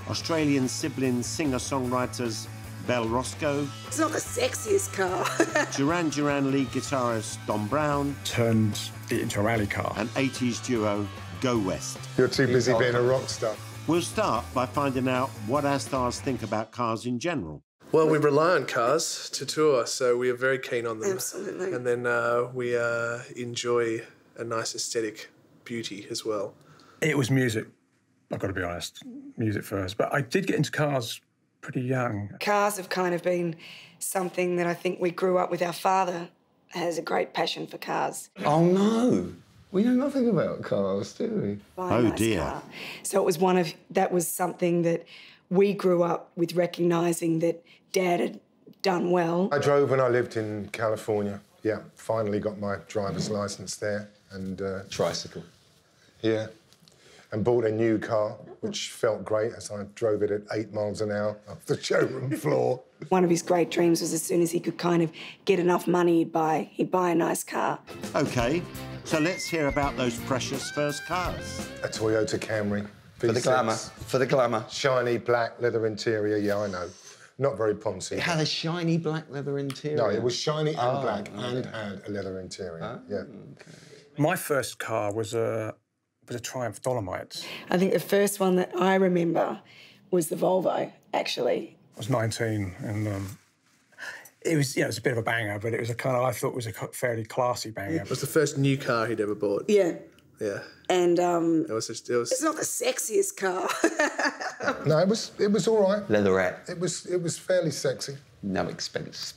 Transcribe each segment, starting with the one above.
Australian sibling singer-songwriters Belle Roscoe. It's not the sexiest car. Duran Duran lead guitarist Don Brown. Turned it into a rally car. And 80s duo Go West. You're too busy being a rock star. We'll start by finding out what our stars think about cars in general. Well, we rely on cars to tour, so we are very keen on them. Absolutely. And then we enjoy a nice aesthetic beauty as well. It was music, I've got to be honest. Music first. But I did get into cars pretty young. Cars have kind of been something that I think we grew up with. Our father has a great passion for cars. Oh, no. We know nothing about cars, do we? Oh, nice dear. Car. So it was that was something that we grew up with, recognising that Dad had done well. I drove when I lived in California. Yeah, finally got my driver's licence there. And tricycle. Yeah. And bought a new car, which felt great as I drove it at 8 miles an hour off the showroom floor. One of his great dreams was as soon as he could kind of get enough money, he'd buy a nice car. OK, so let's hear about those precious first cars. A Toyota Camry. V6. For the glamour. For the glamour. Shiny black leather interior, yeah, I know. Not very poncy. It had a shiny black leather interior? No, it was shiny and black and had a leather interior, yeah. Okay. My first car was a Triumph Dolomite. I think the first one that I remember was the Volvo, actually. I was 19 and it was, it was a bit of a banger, but it was I thought it was a fairly classy banger. It was the first new car he'd ever bought. Yeah. Yeah. And it was it's not the sexiest car. No, it was all right. Leatherette. It was fairly sexy. No expense.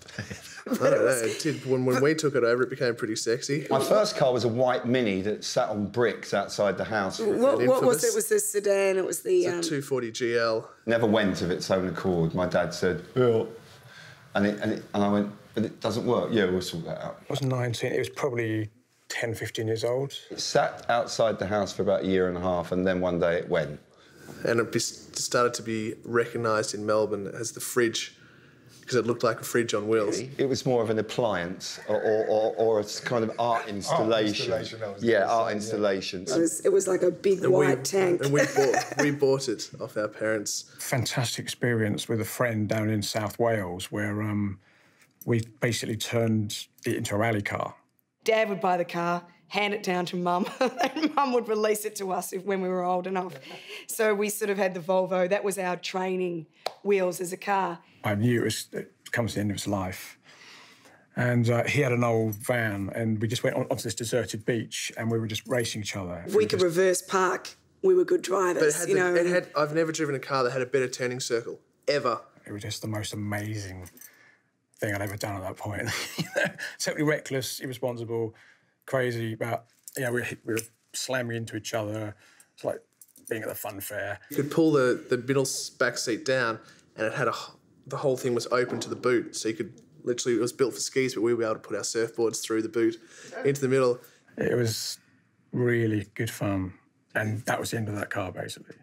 I don't know, it did. When we took it over, it became pretty sexy. My first car was a white Mini that sat on bricks outside the house. What was it? It was the sedan, it was the... It's a 240 GL. Never went of its own accord. My dad said, "Bill," and I went, "But it doesn't work." "Yeah, we'll sort that out." I was 19, it was probably 10, 15 years old. It sat outside the house for about a year and a half, and then one day it went. And it started to be recognised in Melbourne as the fridge, because it looked like a fridge on wheels. It was more of an appliance or a kind of art installation. Art installation. It was like a big white tank. And we bought it off our parents. Fantastic experience with a friend down in South Wales where we basically turned it into a rally car. Dad would buy the car, hand it down to Mum, and Mum would release it to us when we were old enough. So we sort of had the Volvo. That was our training wheels as a car. I knew it comes to the end of its life. And he had an old van, and we just went onto this deserted beach, and we were just racing each other. If we could reverse park, we were good drivers, but I've never driven a car that had a better turning circle, ever. It was just the most amazing thing I'd ever done at that point. Totally reckless, irresponsible, crazy, but, we were slamming into each other. It's like being at the fun fair. You could pull the middle back seat down, and it had the whole thing was open to the boot, so you could literally, it was built for skis, but we were able to put our surfboards through the boot into the middle. It was really good fun, and that was the end of that car, basically.